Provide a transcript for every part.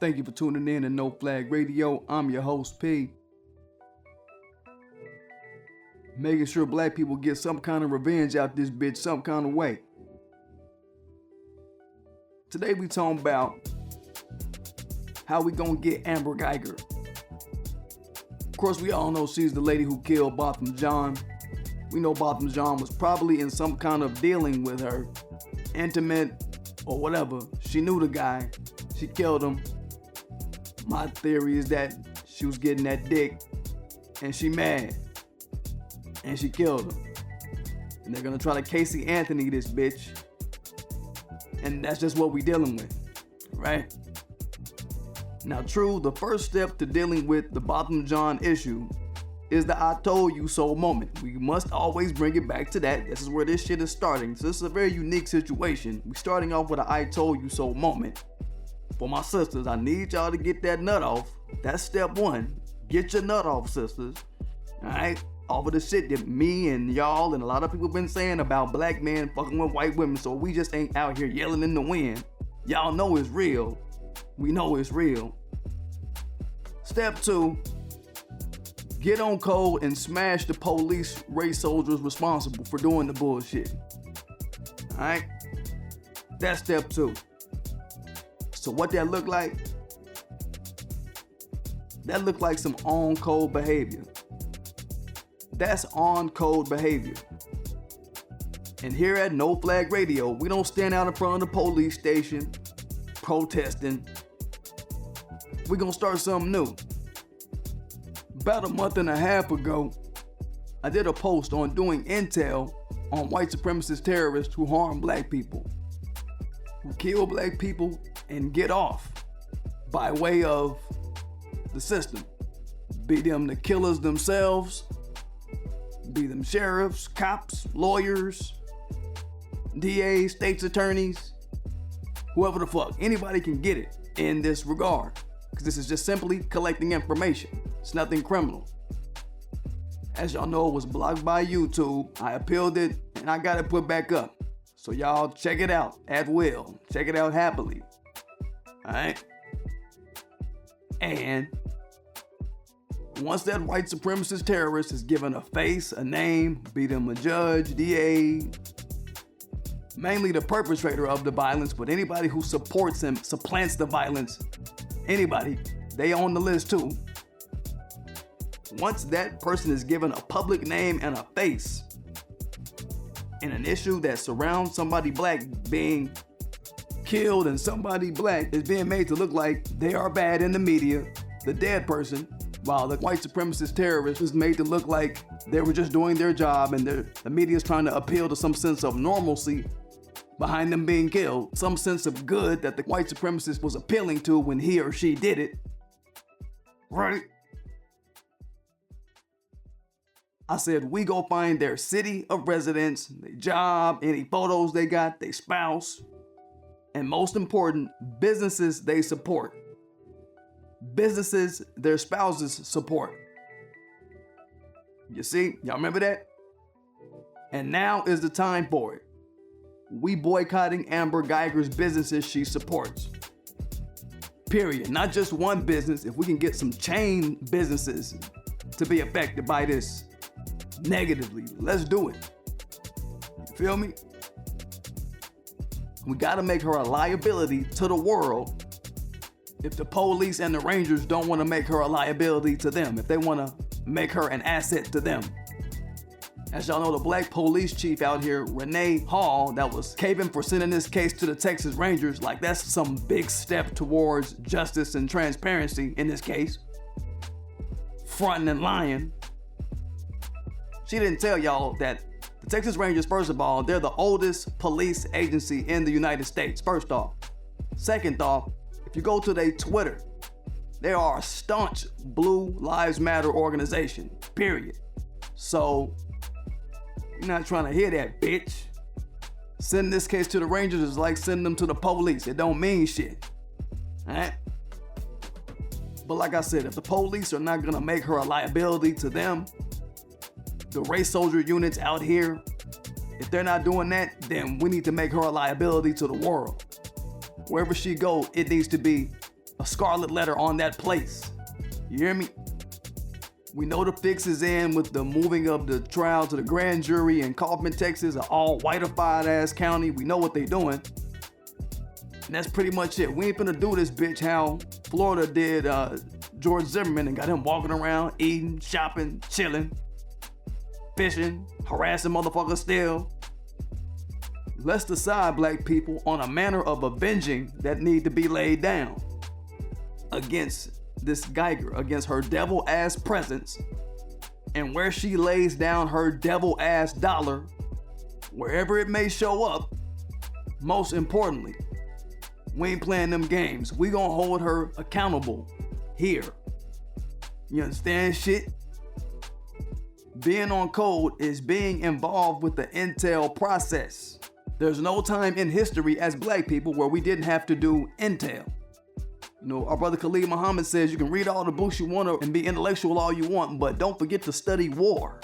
Thank you for tuning in to No Flag Radio. I'm your host, P. Making sure black people get some kind of revenge out this bitch some kind of way. Today we talking about how we gonna get Amber Guyger. Of course, we all know she's the lady who killed Botham Jean. We know Botham Jean was probably in some kind of dealing with her, intimate or whatever. She knew the guy. She killed him. My theory is that she was getting that dick and she mad and she killed him. And they're gonna try to Casey Anthony this bitch. And that's just what we dealing with, right? Now, true, the first step to dealing with the Botham Jean issue is the I told you so moment. We must always bring it back to that. This is where this shit is starting. So this is a very unique situation. We're starting off with an I told you so moment. For my sisters, I need y'all to get that nut off. That's step one. Get your nut off, sisters. Alright? Off of the shit that me and y'all and a lot of people been saying about black men fucking with white women, so we just ain't out here yelling in the wind. Y'all know it's real. We know it's real. Step two, get on code and smash the police race soldiers responsible for doing the bullshit. Alright? That's step two. So what that look like? That look like some on-code behavior. That's on-code behavior. And here at No Flag Radio, we don't stand out in front of the police station protesting. We're gonna start something new. About a month and a half ago, I did a post on doing intel on white supremacist terrorists who harm black people, who kill black people and get off by way of the system. Be them the killers themselves, be them sheriffs, cops, lawyers, DAs, state's attorneys, whoever the fuck. Anybody can get it in this regard, because this is just simply collecting information. It's nothing criminal. As y'all know, it was blocked by YouTube. I appealed it and I got it put back up. So y'all check it out at will. Check it out happily. Alright? And once that white supremacist terrorist is given a face, a name, be them a judge, DA, mainly the perpetrator of the violence, but anybody who supports him, supplants the violence, anybody, they on the list too. Once that person is given a public name and a face in an issue that surrounds somebody black being killed and somebody black is being made to look like they are bad in the media, the dead person, while the white supremacist terrorist is made to look like they were just doing their job and the media is trying to appeal to some sense of normalcy behind them being killed, some sense of good that the white supremacist was appealing to when he or she did it, right? I said, we go find their city of residence, their job, any photos they got, their spouse, and most important, businesses they support. Businesses their spouses support. You see, y'all remember that? And now is the time for it. We boycotting Amber Guyger's businesses she supports. Period. Not just one business. If we can get some chain businesses to be affected by this negatively, let's do it. You feel me? We gotta make her a liability to the world if the police and the Rangers don't want to make her a liability to them, if they want to make her an asset to them. As y'all know, the black police chief out here, Renee Hall, that was caving for sending this case to the Texas Rangers, like that's some big step towards justice and transparency in this case. Fronting and lying. She didn't tell y'all that the Texas Rangers, first of all, they're the oldest police agency in the United States, first off. Second off, if you go to their Twitter, they are a staunch Blue Lives Matter organization, period. So, you're not trying to hear that, bitch. Sending this case to the Rangers is like sending them to the police. It don't mean shit. Alright? But like I said, if the police are not gonna make her a liability to them, the race soldier units out here, if they're not doing that, then we need to make her a liability to the world. Wherever she go, it needs to be a scarlet letter on that place. You hear me? We know the fix is in with the moving of the trial to the grand jury in Kaufman, Texas, an all whitified ass county. We know what they doing. And that's pretty much it. We ain't finna do this bitch how Florida did George Zimmerman and got him walking around, eating, shopping, chilling, fishing, harassing motherfuckers still. Let's decide, black people, on a manner of avenging that need to be laid down against this Guyger, against her devil ass presence, and where she lays down her devil ass dollar, wherever it may show up. Most importantly, we ain't playing them games. We gonna hold her accountable here. You understand shit? Being on code is being involved with the intel process. There's no time in history as black people where we didn't have to do intel. You know, our brother Khalid Muhammad says you can read all the books you want to and be intellectual all you want, but don't forget to study war.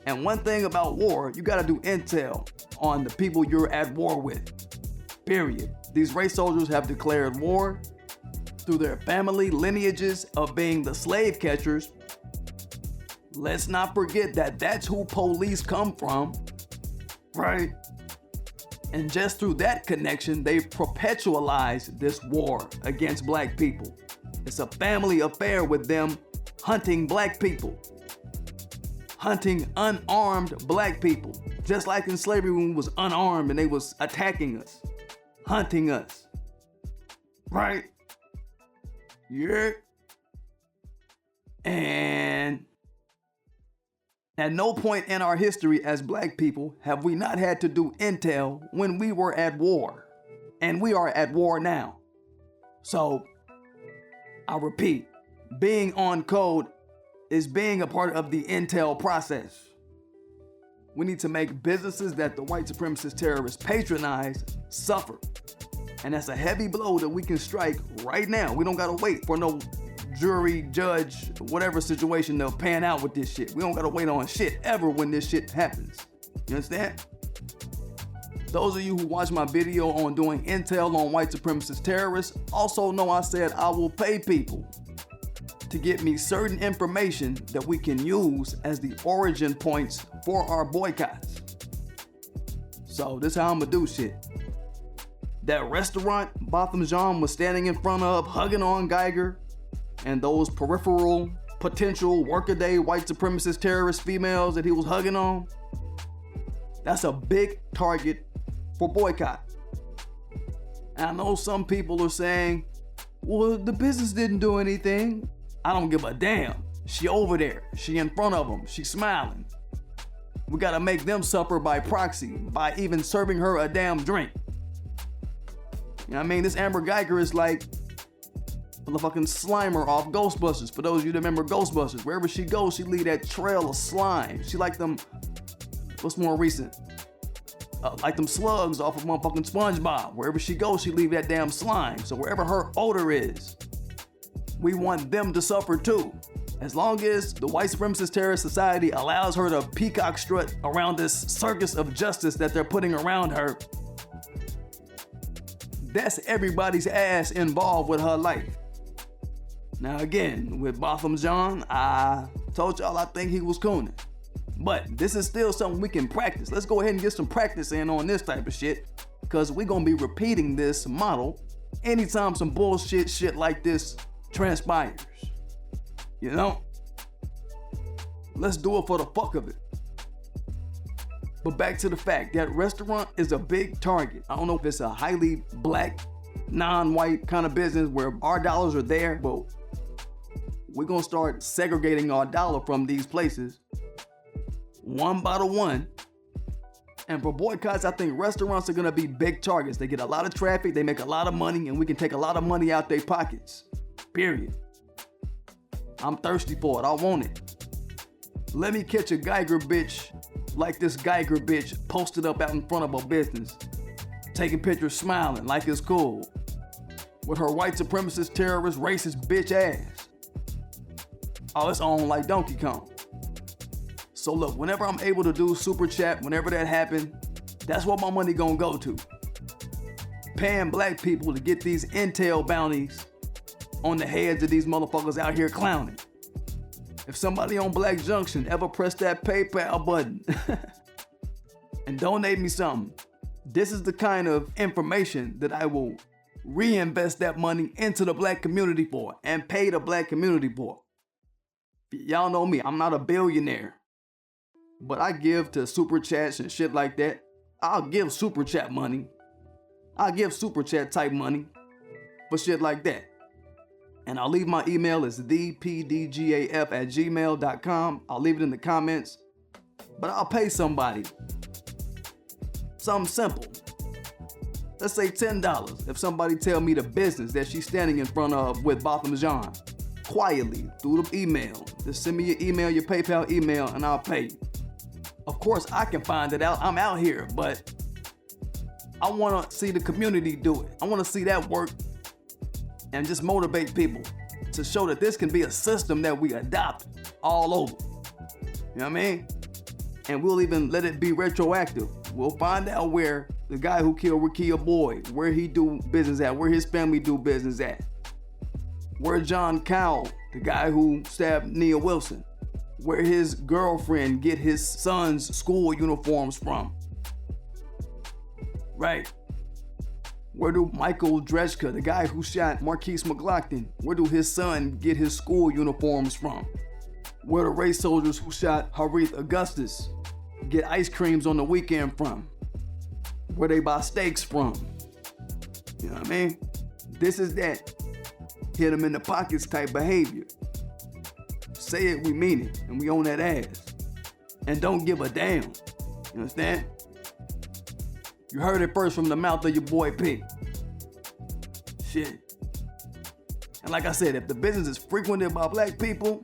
And one thing about war, you gotta do intel on the people you're at war with. Period. These race soldiers have declared war through their family lineages of being the slave catchers. Let's not forget that that's who police come from, right? And just through that connection, they've perpetualized this war against black people. It's a family affair with them hunting black people, hunting unarmed black people, just like in slavery when we was unarmed and they was attacking us, hunting us, right? Yeah. And at no point in our history as black people have we not had to do intel when we were at war. And we are at war now. So, I repeat, being on code is being a part of the intel process. We need to make businesses that the white supremacist terrorists patronize suffer. And that's a heavy blow that we can strike right now. We don't gotta wait for no jury, judge, whatever situation they'll pan out with this shit. We don't gotta wait on shit ever when this shit happens. You understand? Those of you who watch my video on doing intel on white supremacist terrorists also know I said I will pay people to get me certain information that we can use as the origin points for our boycotts. So this is how I'm gonna do shit. That restaurant Botham Jean was standing in front of, hugging on Guyger, and those peripheral, potential workaday white supremacist terrorist females that he was hugging on, that's a big target for boycott. And I know some people are saying, well, the business didn't do anything. I don't give a damn. She over there, she in front of them, she's smiling. We gotta make them suffer by proxy, by even serving her a damn drink. You know what I mean? This Amber Guyger is like the fucking Slimer off Ghostbusters. For those of you that remember Ghostbusters, wherever she goes, she leave that trail of slime. She like them, what's more recent? Like them slugs off of motherfucking SpongeBob. Wherever she goes, she leave that damn slime. So wherever her odor is, we want them to suffer too. As long as the white supremacist terrorist society allows her to peacock strut around this circus of justice that they're putting around her, that's everybody's ass involved with her life. Now again, with Botham Jean, I told y'all I think he was cooning. But this is still something we can practice. Let's go ahead and get some practice in on this type of shit, because we're gonna be repeating this model anytime some bullshit shit like this transpires. You know? Let's do it for the fuck of it. But back to the fact, that restaurant is a big target. I don't know if it's a highly black, non-white kind of business where our dollars are there, but we're gonna start segregating our dollar from these places, one by one. And for boycotts, I think restaurants are gonna be big targets. They get a lot of traffic, they make a lot of money, and we can take a lot of money out their pockets. Period. I'm thirsty for it, I want it. Let me catch a Guyger bitch like this Guyger bitch posted up out in front of her business, taking pictures smiling like it's cool, with her white supremacist terrorist racist bitch ass. Oh, it's on like Donkey Kong. So look, whenever I'm able to do super chat, whenever that happens, that's what my money gonna go to. Paying black people to get these intel bounties on the heads of these motherfuckers out here clowning. If somebody on Black Junction ever press that PayPal button and donate me something, this is the kind of information that I will reinvest that money into the black community for and pay the black community for. Y'all know me, I'm not a billionaire, but I give to super chats and shit like that. I'll give super chat money. I'll give super chat type money for shit like that. And I'll leave my email as thepdgaf@gmail.com. I'll leave it in the comments. But I'll pay somebody something simple. Let's say $10 if somebody tell me the business that she's standing in front of with Botham Jean. Quietly, through the email. Just send me your email, your PayPal email, and I'll pay you. Of course, I can find it out. I'm out here, but I want to see the community do it. I want to see that work and just motivate people to show that this can be a system that we adopt all over. You know what I mean? And we'll even let it be retroactive. We'll find out where the guy who killed Rakia Boyd, where he do business at, where his family do business at. Where John Cowell, the guy who stabbed Nia Wilson, where his girlfriend get his son's school uniforms from. Right. Where do Michael Drechka, the guy who shot Marquise McLaughlin, where do his son get his school uniforms from? Where the race soldiers who shot Harith Augustus get ice creams on the weekend from? Where they buy steaks from? You know what I mean? This is that hit them in the pockets type behavior. Say it, we mean it, and we own that ass. And don't give a damn. You understand? You heard it first from the mouth of your boy P. Shit. And like I said, if the business is frequented by black people,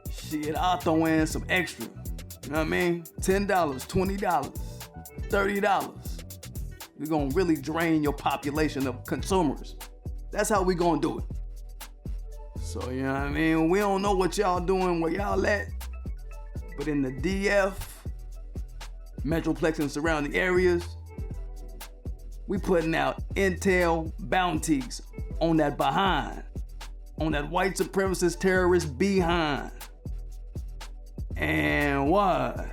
shit, I'll throw in some extra. You know what I mean? $10, $20, $30. We're gonna really drain your population of consumers. That's how we gonna do it. So, you know what I mean? We don't know what y'all doing, where y'all at, but in the DF, Metroplex and surrounding areas, we putting out intel bounties on that behind, on that white supremacist terrorist behind. And what?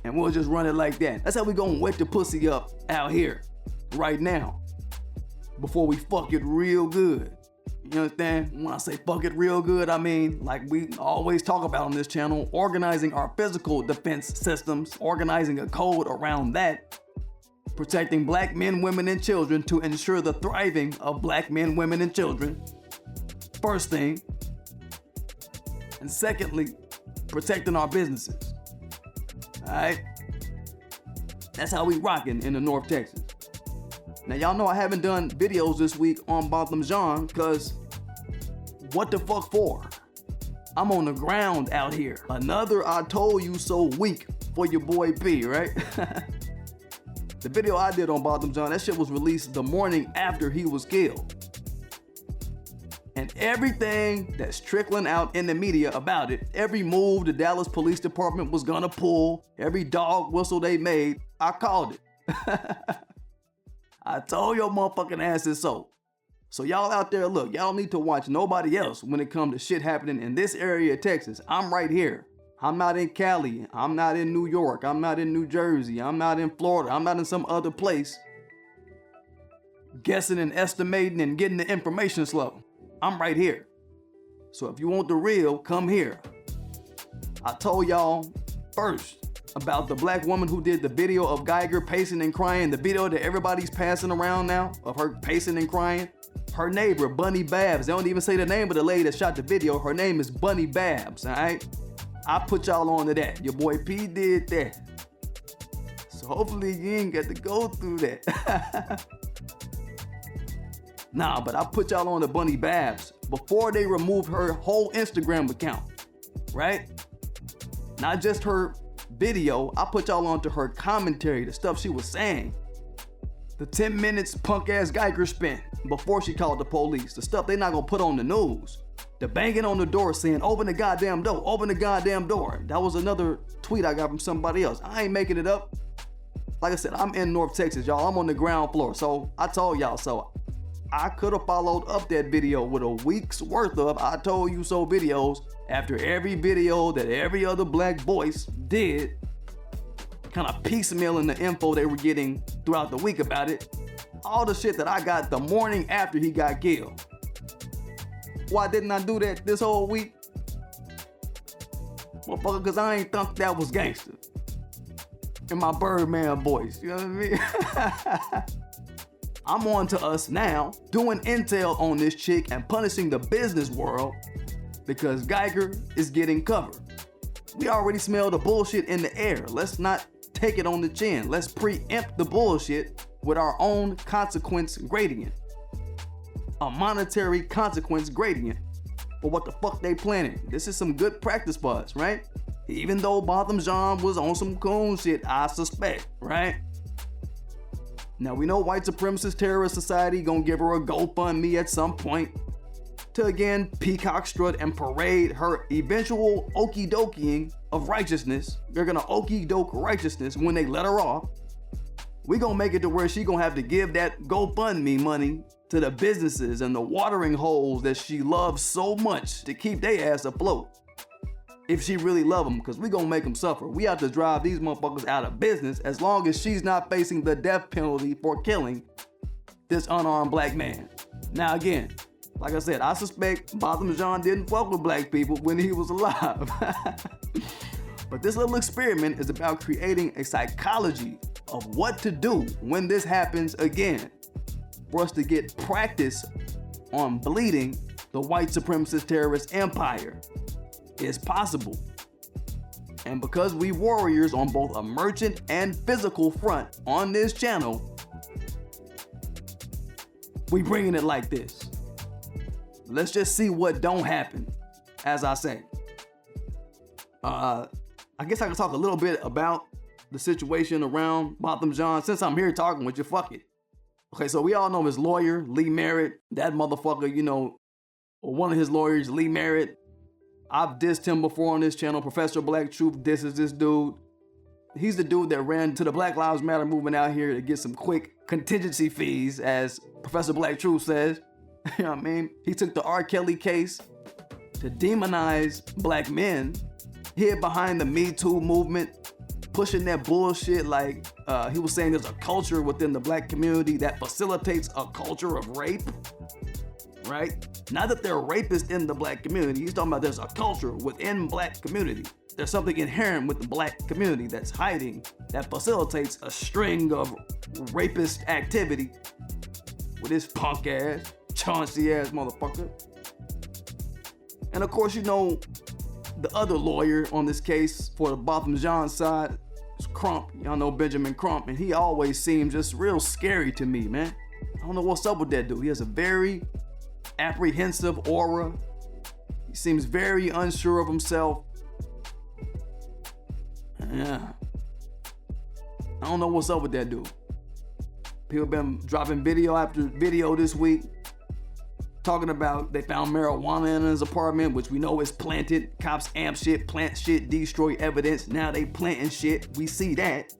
And we'll just run it like that. That's how we gonna wet the pussy up out here, right now, before we fuck it real good. You understand? When I say fuck it real good, I mean, like we always talk about on this channel, organizing our physical defense systems, organizing a code around that, protecting black men, women, and children to ensure the thriving of black men, women, and children. First thing. And secondly, protecting our businesses. All right? That's how we rocking in the North Texas. Now, y'all know I haven't done videos this week on Botham Jean because what the fuck for? I'm on the ground out here. Another I told you so week for your boy P, right? The video I did on Botham Jean, that shit was released the morning after he was killed. And everything that's trickling out in the media about it, every move the Dallas Police Department was gonna pull, every dog whistle they made, I called it. I told your motherfucking asses so. So y'all out there, look, y'all need to watch nobody else when it comes to shit happening in this area of Texas. I'm right here. I'm not in Cali. I'm not in New York. I'm not in New Jersey. I'm not in Florida. I'm not in some other place guessing and estimating and getting the information slow. I'm right here. So if you want the real, come here. I told y'all first about the black woman who did the video of Guyger pacing and crying, the video that everybody's passing around now of her pacing and crying. Her neighbor, Bunny Babs, they don't even say the name of the lady that shot the video. Her name is Bunny Babs, all right? I put y'all on to that. Your boy P did that. So hopefully you ain't got to go through that. Nah, but I put y'all on to Bunny Babs before they removed her whole Instagram account, right? Not just her video, I put y'all onto her commentary, the stuff she was saying. The 10 minutes punk ass Guyger spent before she called the police, the stuff they not gonna put on the news. The banging on the door saying, open the goddamn door, open the goddamn door. That was another tweet I got from somebody else. I ain't making it up. Like I said, I'm in North Texas, y'all. I'm on the ground floor, so I told y'all so. I could have followed up that video with a week's worth of I told you so videos after every video that every other black voice did, kind of piecemealing the info they were getting throughout the week about it. All the shit that I got the morning after he got killed. Why didn't I do that this whole week? Motherfucker, cause I ain't thought that was gangster. In my Birdman voice, you know what I mean? I'm on to us now, doing intel on this chick and punishing the business world because Guyger is getting covered. We already smell the bullshit in the air. Let's not take it on the chin. Let's preempt the bullshit with our own consequence gradient. A monetary consequence gradient for what the fuck they planning. This is some good practice for us, right? Even though Botham Jean was on some coon shit, I suspect, right? Now we know white supremacist terrorist society gonna give her a GoFundMe at some point to again peacock strut and parade her eventual okie dokie of righteousness. They're gonna okie doke righteousness when they let her off. We gonna make it to where she gonna have to give that GoFundMe money to the businesses and the watering holes that she loves so much to keep their ass afloat. If she really love them, because we gonna make them suffer. We have to drive these motherfuckers out of business as long as she's not facing the death penalty for killing this unarmed black man. Now again, like I said, I suspect Botham Jean didn't fuck with black people when he was alive. But this little experiment is about creating a psychology of what to do when this happens again, for us to get practice on bleeding the white supremacist terrorist empire. It's possible. And because we warriors on both a merchant and physical front on this channel, we bringing it like this. Let's just see what don't happen, as I say. I guess I can talk a little bit about the situation around Botham Jean since I'm here talking with you. Fuck it. Okay, so we all know his lawyer, Lee Merritt. That motherfucker, you know, one of his lawyers, Lee Merritt. I've dissed him before on this channel. Professor Black Truth disses this dude. He's the dude that ran to the Black Lives Matter movement out here to get some quick contingency fees, as Professor Black Truth says. You know what I mean? He took the R. Kelly case to demonize black men, hid behind the Me Too movement, pushing that bullshit like he was saying there's a culture within the black community that facilitates a culture of rape, right? Not that there are rapists in the black community. He's talking about there's a culture within black community. There's something inherent with the black community that's hiding, that facilitates a string of rapist activity with his punk ass, chauncey ass motherfucker. And of course, you know, the other lawyer on this case for the Botham Jean side is Crump. Y'all know Benjamin Crump, and he always seemed just real scary to me, man. I don't know what's up with that dude. He has a very apprehensive aura. He seems very unsure of himself. Yeah. I don't know what's up with that dude. People been dropping video after video this week talking about they found marijuana in his apartment, which we know is planted. Cops amp shit, plant shit, destroy evidence. Now they planting shit. We see that,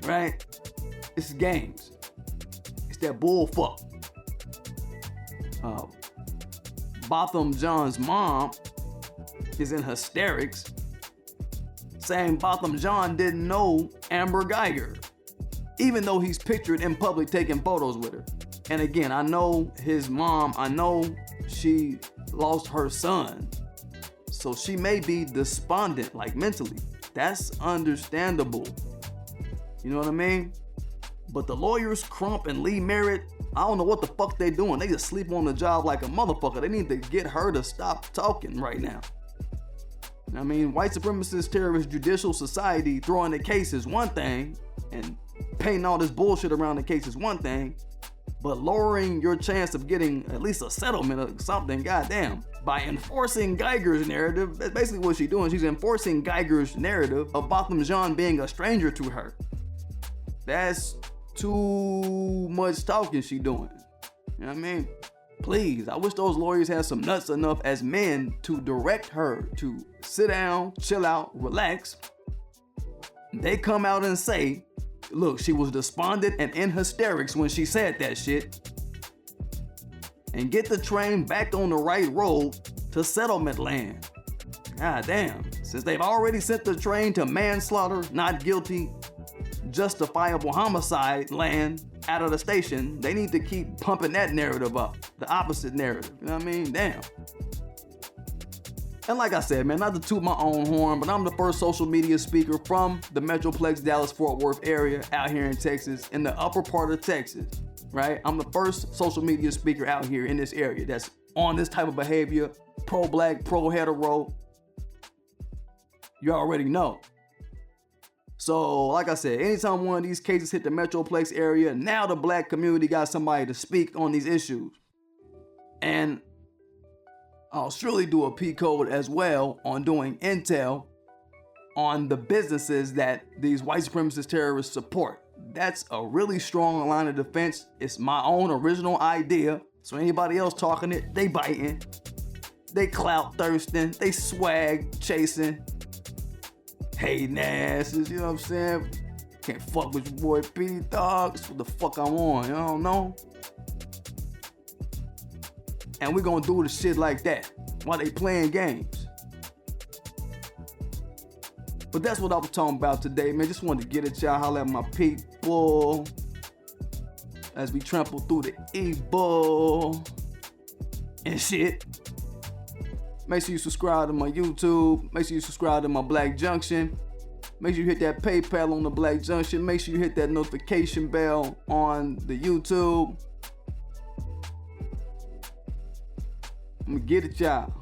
right? It's games. It's that bull fuck. Botham Jean's mom is in hysterics, saying Botham Jean didn't know Amber Guyger, even though he's pictured in public taking photos with her. And again, I know his mom, I know she lost her son, so she may be despondent, like mentally. That's understandable. You know what I mean? But the lawyers, Crump and Lee Merritt, I don't know what the fuck they doing. They just sleep on the job like a motherfucker. They need to get her to stop talking right now. I mean, white supremacist terrorist judicial society throwing the case is one thing, and painting all this bullshit around the case is one thing, but lowering your chance of getting at least a settlement or something, goddamn, by enforcing Guyger's narrative. That's basically what she's doing. She's enforcing Guyger's narrative of Botham Jean being a stranger to her. That's too much talking she doing. You know what I mean? Please, I wish those lawyers had some nuts enough as men to direct her to sit down, chill out, relax. They come out and say, look, she was despondent and in hysterics when she said that shit. and get the train back on the right road to settlement land. God damn, since they've already sent the train to manslaughter, not guilty, justifiable homicide land out of the station, they need to keep pumping that narrative up, the opposite narrative, you know what I mean? Damn. And like I said, man, not to toot my own horn, but I'm the first social media speaker from the Metroplex Dallas-Fort Worth area out here in Texas, in the upper part of Texas, right? I'm the first social media speaker out here in this area that's on this type of behavior, pro-black, pro-hetero. You already know. So, like I said, anytime one of these cases hit the Metroplex area, now the black community got somebody to speak on these issues. And I'll surely do a P code as well on doing intel on the businesses that these white supremacist terrorists support. That's a really strong line of defense. It's my own original idea. So anybody else talking it, they biting. They clout thirsting. They swag chasing. Hating asses, you know what I'm saying? Can't fuck with your boy P, dog. That's what the fuck I'm on, you don't know? And we gonna do the shit like that while they playing games. But that's what I was talking about today, man. Just wanted to get at y'all, holler at my people as we trample through the evil and shit. Make sure you subscribe to my YouTube. Make sure you subscribe to my Black Junction. Make sure you hit that PayPal on the Black Junction. Make sure you hit that notification bell on the YouTube. I'm gonna get it, y'all.